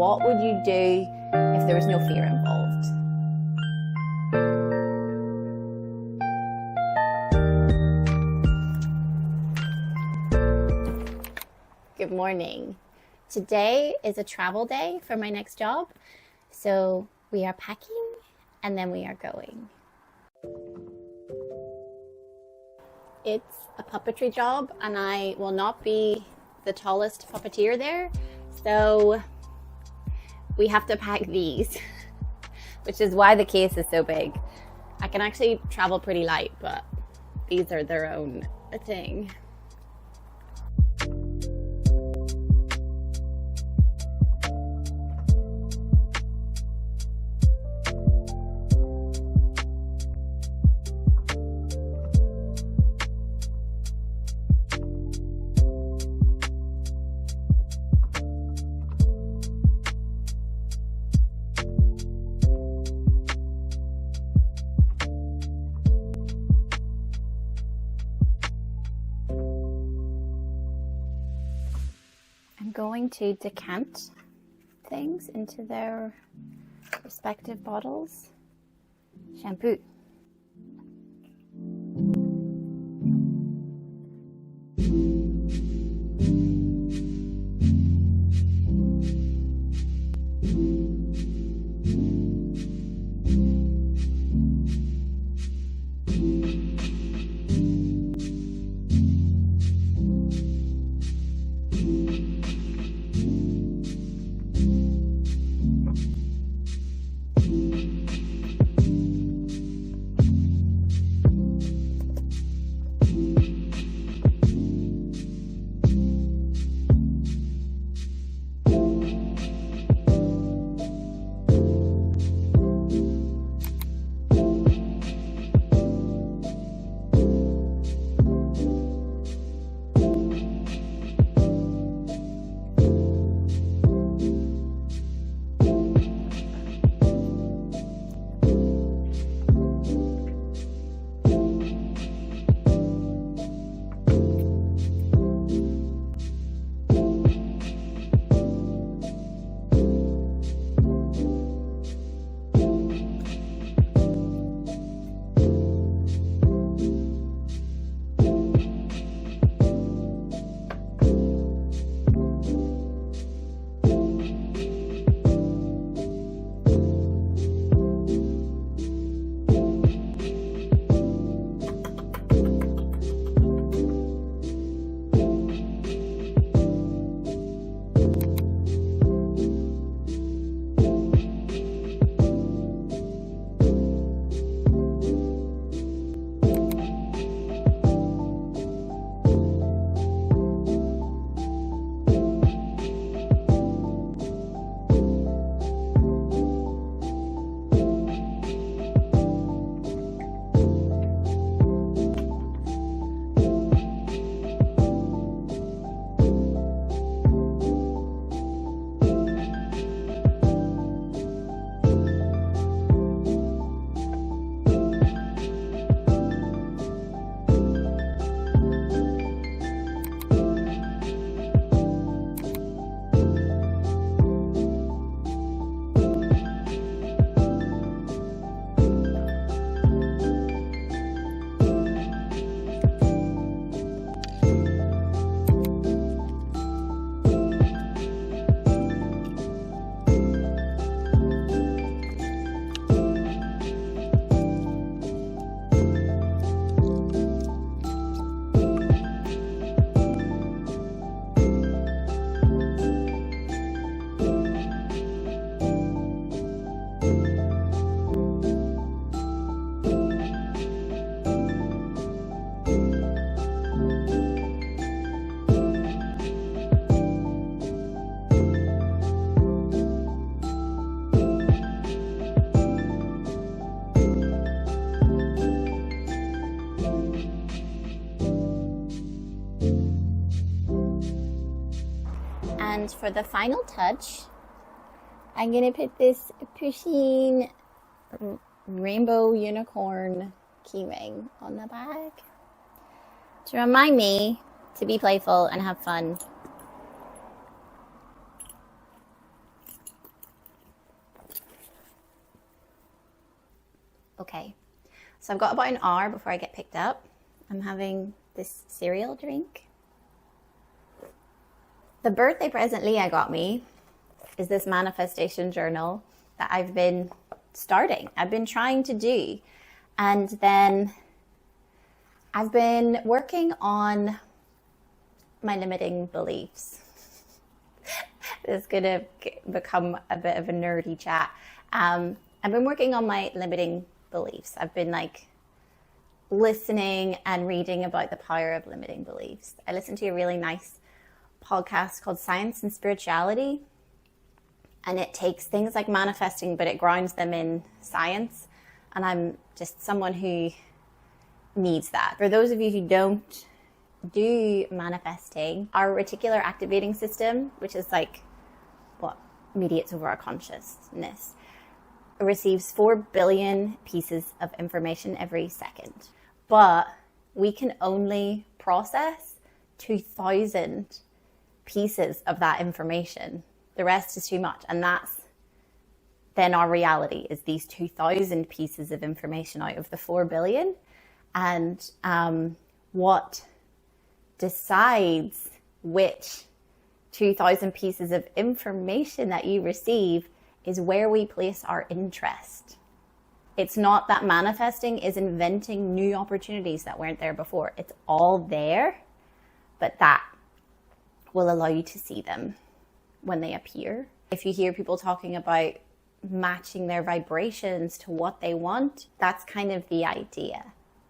what would you do if there was no fear involved? Good morning. Today is a travel day for my next job. So we are packing and then we are going. It's a puppetry job and I will not be the tallest puppeteer there. So we have to pack these, which is why the case is so big. I can actually travel pretty light, but these are their own thing. I'm going to decant things into their respective bottles. Shampoo. And for the final touch, I'm going to put this pushing rainbow unicorn keyring on the bag to remind me to be playful and have fun. Okay, so I've got about an hour before I get picked up. I'm having this cereal drink. The birthday present Leah got me is this manifestation journal that I've been trying to do. And then I've been working on my limiting beliefs. This is going to become a bit of a nerdy chat. I've been working on my limiting beliefs. I've been like listening and reading about the power of limiting beliefs. I listened to a really nice podcast called Science and Spirituality, and it takes things like manifesting, but it grounds them in science. And I'm just someone who needs that. For those of you who don't do manifesting, our reticular activating system, which is like what mediates over our consciousness, receives 4 billion pieces of information every second. But we can only process 2,000 pieces of that information. The rest is too much. And that's then our reality, is these 2,000 pieces of information out of the 4 billion. And what decides which 2,000 pieces of information that you receive is where we place our interest. It's not that manifesting is inventing new opportunities that weren't there before. It's all there, but that will allow you to see them when they appear. If you hear people talking about matching their vibrations to what they want, that's kind of the idea.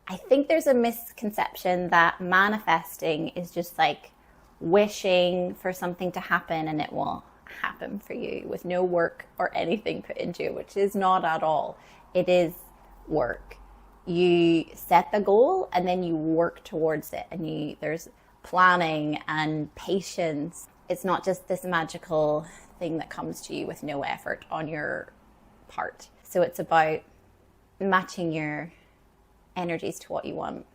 I think there's a misconception that manifesting is just like wishing for something to happen and it will happen for you with no work or anything put into it, which is not at all. It is work. You set the goal and then you work towards it, and there's planning and patience. It's not just this magical thing that comes to you with no effort on your part. So it's about matching your energies to what you want.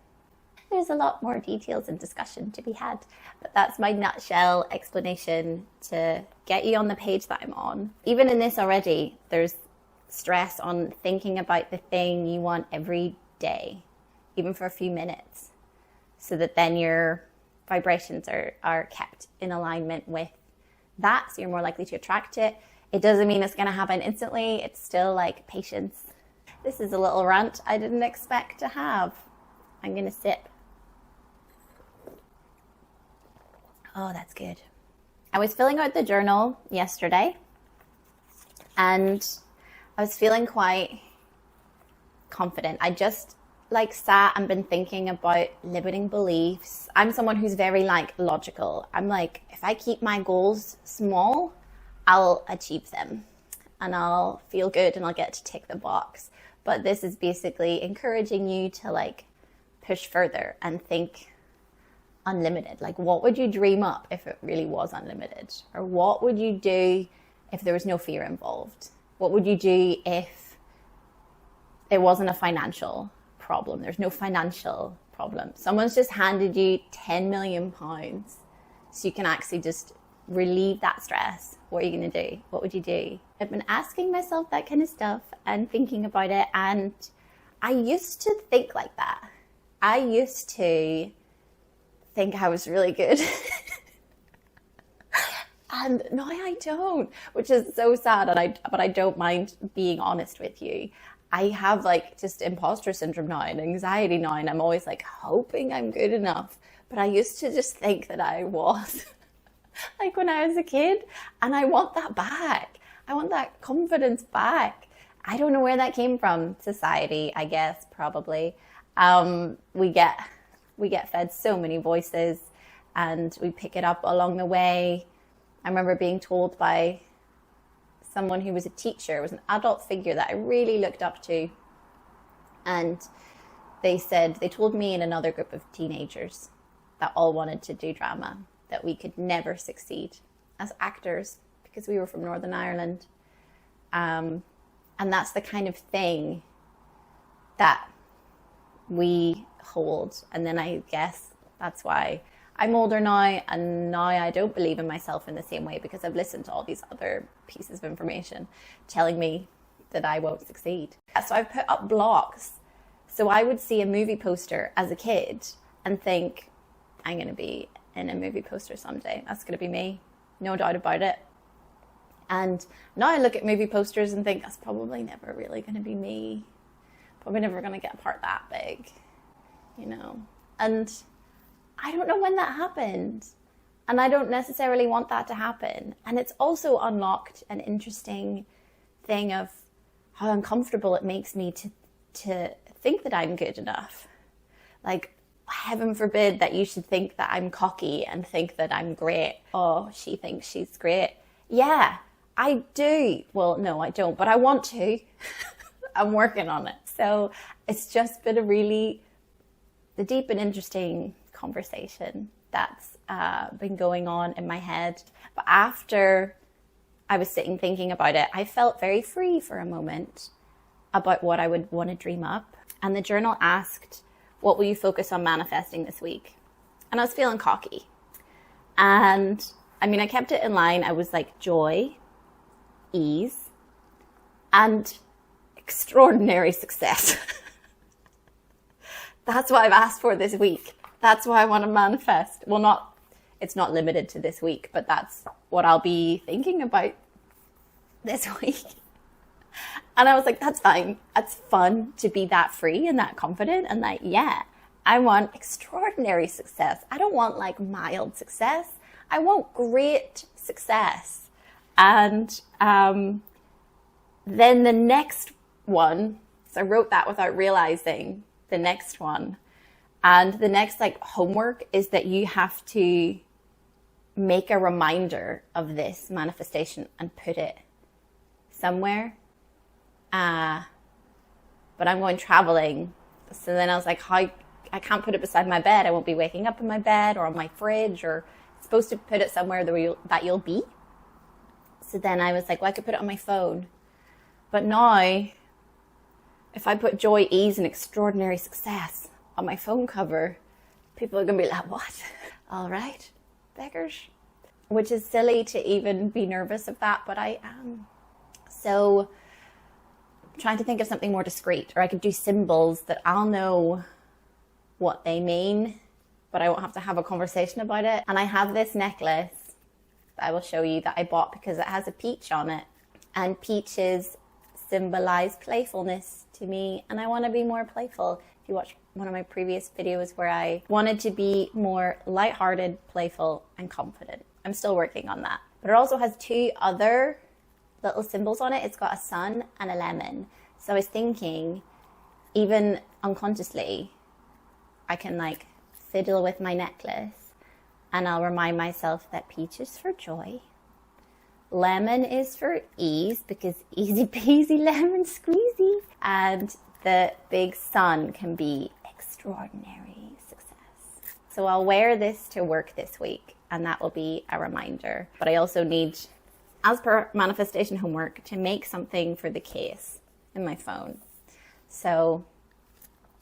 There's a lot more details and discussion to be had, but that's my nutshell explanation to get you on the page that I'm on. Even in this already, there's stress on thinking about the thing you want every day, even for a few minutes, so that then your vibrations are kept in alignment with that, so you're more likely to attract it. It doesn't mean it's going to happen instantly. It's still like patience. This is a little rant I didn't expect to have. I'm going to sip. Oh, that's good. I was filling out the journal yesterday and I was feeling quite confident. I just like sat and been thinking about limiting beliefs. I'm someone who's very like logical. I'm like, if I keep my goals small, I'll achieve them and I'll feel good and I'll get to tick the box. But this is basically encouraging you to like push further and think unlimited. Like, what would you dream up if it really was unlimited? Or what would you do if there was no fear involved? What would you do if it wasn't a financial problem? There's no financial problem. Someone's just handed you £10 million so you can actually just relieve that stress. What are you going to do? What would you do? I've been asking myself that kind of stuff and thinking about it. And I used to think like that. I used to think I was really good. And now I don't, which is so sad. But I don't mind being honest with you. I have like just imposter syndrome now and anxiety now, and I'm always like hoping I'm good enough. But I used to just think that I was like when I was a kid, and I want that back. I want that confidence back. I don't know where that came from. Society, I guess, probably. We get fed so many voices and we pick it up along the way. I remember being told by someone who was a teacher, was an adult figure that I really looked up to. And they told me and another group of teenagers that all wanted to do drama, that we could never succeed as actors because we were from Northern Ireland. And that's the kind of thing that we hold. And then I guess that's why I'm older now, and now I don't believe in myself in the same way, because I've listened to all these other pieces of information telling me that I won't succeed. So I've put up blocks. So I would see a movie poster as a kid and think, I'm going to be in a movie poster someday. That's going to be me. No doubt about it. And now I look at movie posters and think, that's probably never really going to be me. Probably never going to get a part that big, you know. And I don't know when that happened. And I don't necessarily want that to happen. And it's also unlocked an interesting thing of how uncomfortable it makes me to think that I'm good enough. Like, heaven forbid that you should think that I'm cocky and think that I'm great. Oh, she thinks she's great. Yeah, I do. Well, no, I don't, but I want to. I'm working on it. So it's just been the deep and interesting conversation that's been going on in my head. But after I was sitting thinking about it, I felt very free for a moment about what I would want to dream up. And the journal asked, what will you focus on manifesting this week? And I was feeling cocky. And I mean, I kept it in line. I was like joy, ease, and extraordinary success. That's what I've asked for this week. That's what I want to manifest. Well, it's not limited to this week, but that's what I'll be thinking about this week. And I was like, that's fine. That's fun to be that free and that confident. And like, yeah, I want extraordinary success. I don't want like mild success. I want great success. And then the next one, so I wrote that without realizing the next one. And the next like homework is that you have to make a reminder of this manifestation and put it somewhere. But I'm going traveling. So then I was like, I can't put it beside my bed. I won't be waking up in my bed or on my fridge, or supposed to put it somewhere that you'll be. So then I was like, well, I could put it on my phone. But now, if I put joy, ease, and extraordinary success on my phone cover, people are going to be like, what? All right, beggars. Which is silly to even be nervous of that, but I am. So I'm trying to think of something more discreet, or I could do symbols that I'll know what they mean, but I won't have to have a conversation about it. And I have this necklace that I will show you that I bought because it has a peach on it. And peaches symbolize playfulness to me, and I want to be more playful. If you watch one of my previous videos where I wanted to be more lighthearted, playful, and confident. I'm still working on that. But it also has two other little symbols on it. It's got a sun and a lemon. So I was thinking, even unconsciously, I can like fiddle with my necklace and I'll remind myself that peach is for joy. Lemon is for ease, because easy peasy lemon squeezy. And the big sun can be extraordinary success. So I'll wear this to work this week, and that will be a reminder. But I also need, as per manifestation homework, to make something for the case in my phone. So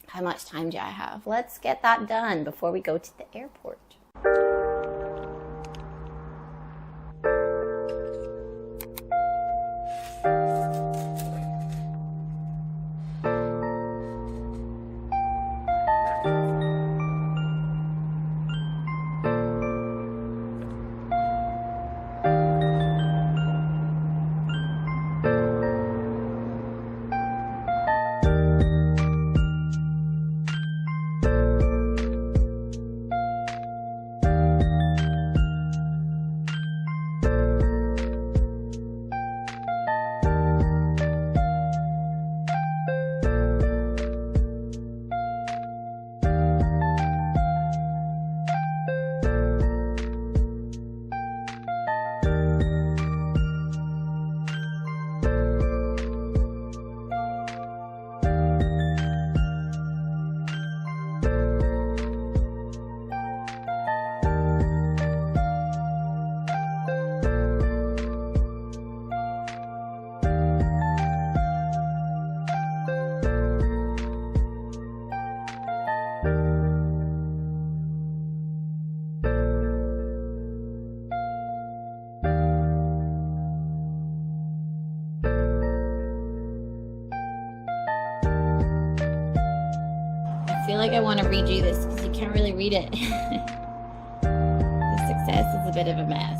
how much time do I have? Let's get that done before we go to the airport. like I want to redo this because you can't really read it. The success is a bit of a mess.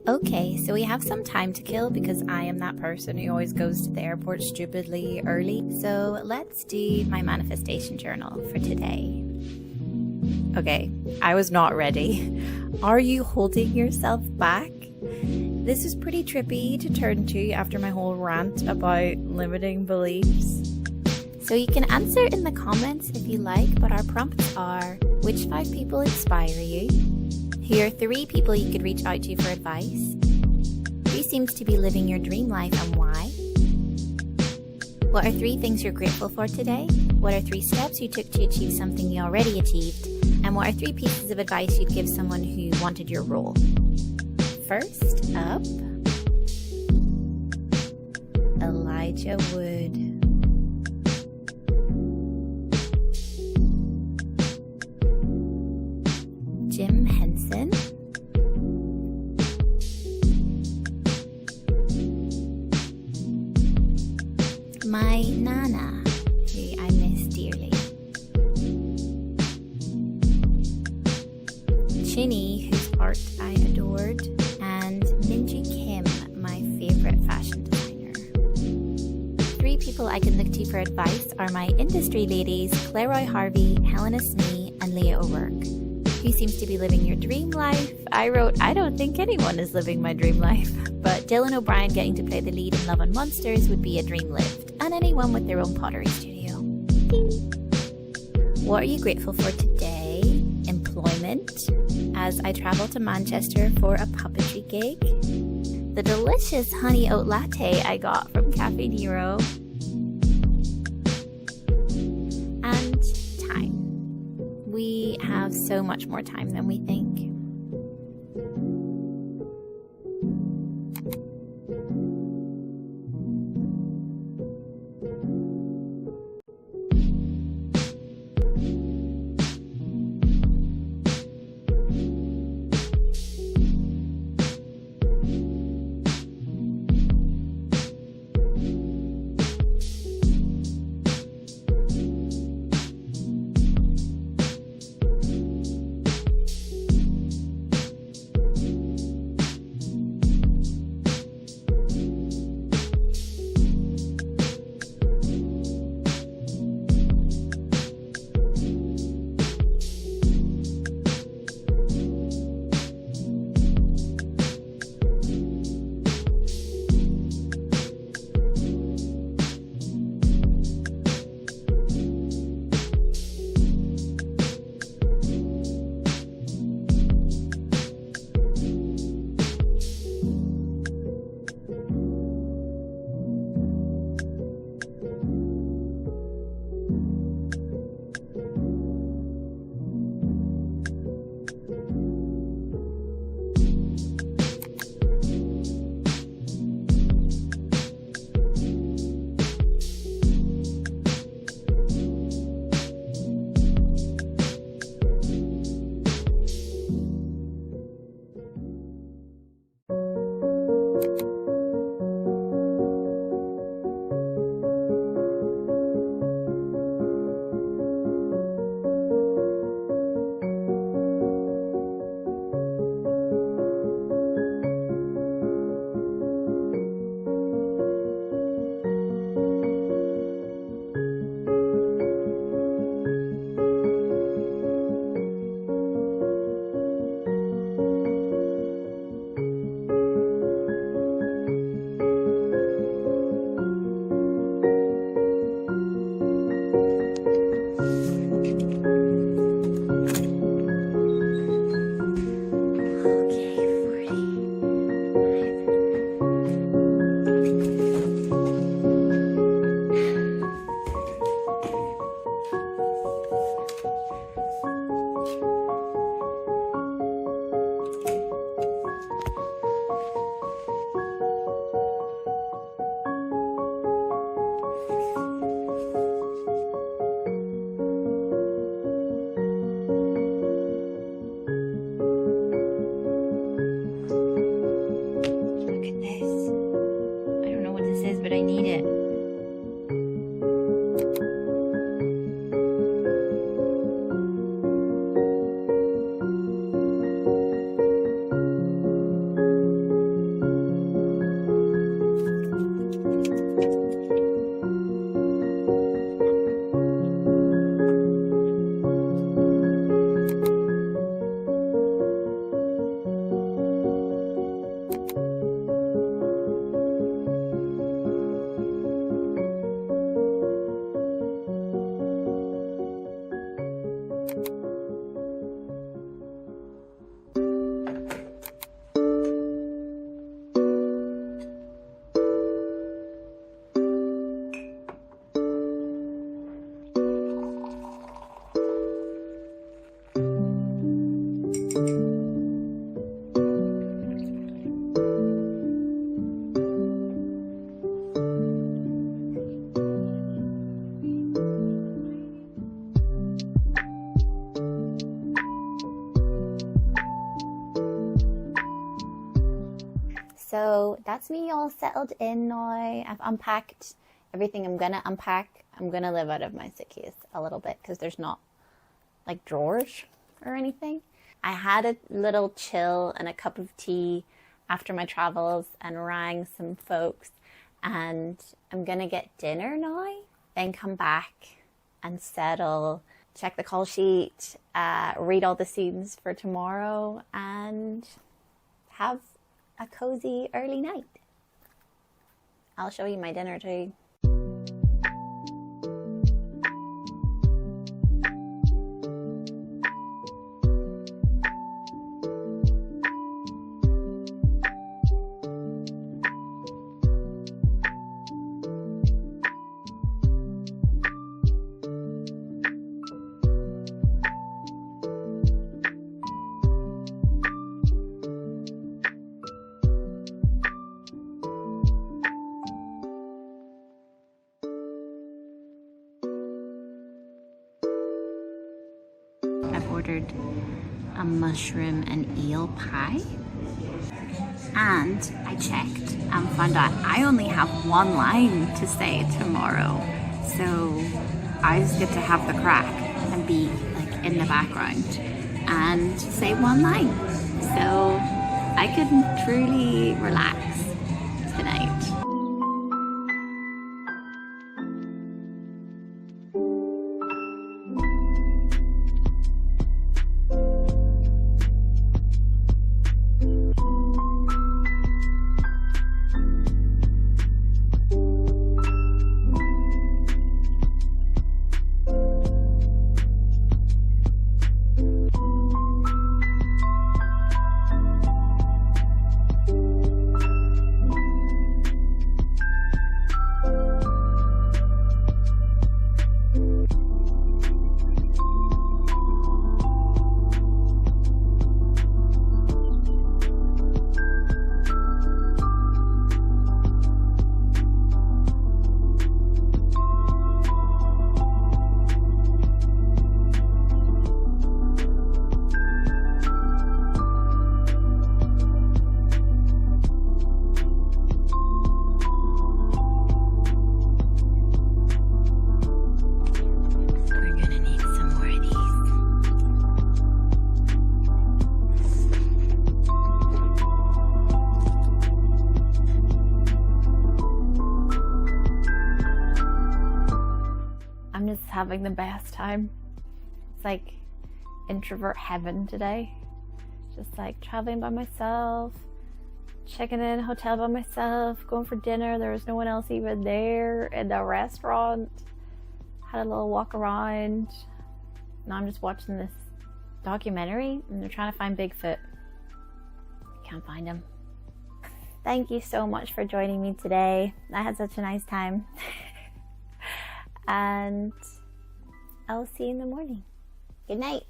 Okay, so we have some time to kill because I am that person who always goes to the airport stupidly early. So let's do my manifestation journal for today. Okay, I was not ready. Are you holding yourself back? This is pretty trippy to turn to after my whole rant about limiting beliefs. So you can answer in the comments if you like, but our prompts are: which 5 people inspire you? Who are 3 people you could reach out to for advice? Who seems to be living your dream life and why? What are 3 things you're grateful for today? What are 3 steps you took to achieve something you already achieved? And what are 3 pieces of advice you'd give someone who wanted your role? First up, Elijah Wood. Jim Henson. My Nana, who I miss dearly. Chinny, whose art I adored. And Minji Kim, my favorite fashion designer. 3 people I can look to for advice are my industry ladies, Claire Harvey, Helena Smee, and Leah O'Rourke. Who seems to be living your dream life? I wrote, I don't think anyone is living my dream life. But Dylan O'Brien getting to play the lead in Love and Monsters would be a dream lived. And anyone with their own pottery studio. What are you grateful for today? Employment, as I travel to Manchester for a puppetry gig. The delicious honey oat latte I got from Cafe Nero. And time. We have so much more time than we think. So that's me all settled in now. I've unpacked everything I'm gonna unpack. I'm gonna live out of my suitcase a little bit because there's not like drawers or anything. I had a little chill and a cup of tea after my travels and rang some folks and I'm gonna get dinner now, then come back and settle, check the call sheet, read all the scenes for tomorrow, and have a cozy early night. I'll show you my dinner too. I've ordered a mushroom and eel pie, and I checked and found out I only have one line to say tomorrow, so I just get to have the crack and be like in the background and say one line, so I can truly relax tonight. I'm just having the best time. It's like introvert heaven today. Just like traveling by myself, checking in a hotel by myself, going for dinner. There was no one else even there in the restaurant. Had a little walk around. Now I'm just watching this documentary and they're trying to find Bigfoot. Can't find him. Thank you so much for joining me today. I had such a nice time. And I'll see you in the morning. Good night.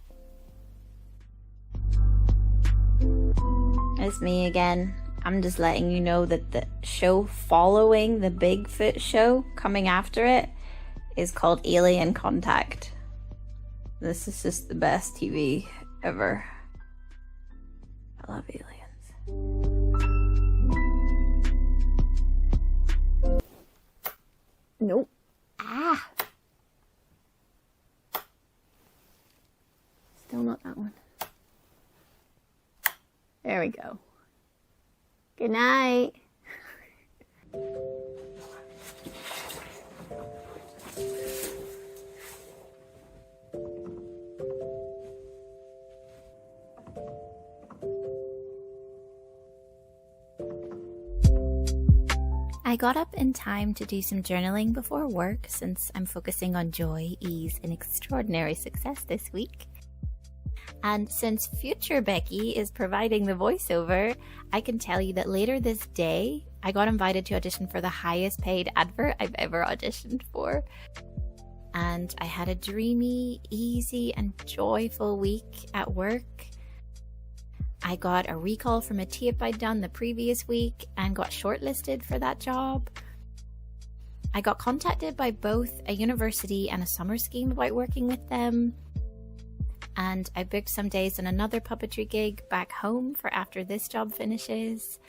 It's me again. I'm just letting you know that the show following the Bigfoot show, coming after it, is called Alien Contact. This is just the best TV ever. I love aliens. Nope. Ah! Still not that one. There we go. Good night. I got up in time to do some journaling before work since I'm focusing on joy, ease, and extraordinary success this week. And since future Becky is providing the voiceover, I can tell you that later this day, I got invited to audition for the highest paid advert I've ever auditioned for. And I had a dreamy, easy, and joyful week at work. I got a recall from a tape I'd done the previous week and got shortlisted for that job. I got contacted by both a university and a summer scheme about working with them. And I booked some days on another puppetry gig back home for after this job finishes.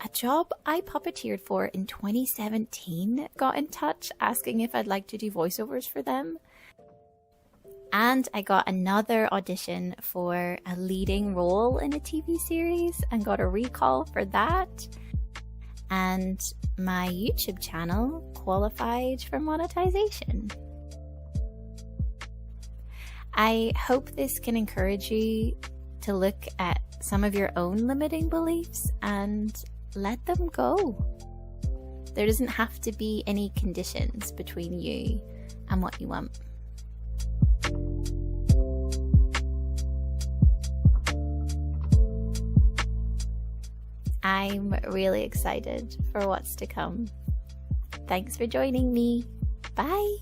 A job I puppeteered for in 2017 got in touch asking if I'd like to do voiceovers for them. And I got another audition for a leading role in a TV series and got a recall for that. and my YouTube channel qualified for monetization. I hope this can encourage you to look at some of your own limiting beliefs and let them go. There doesn't have to be any conditions between you and what you want. I'm really excited for what's to come. Thanks for joining me. Bye.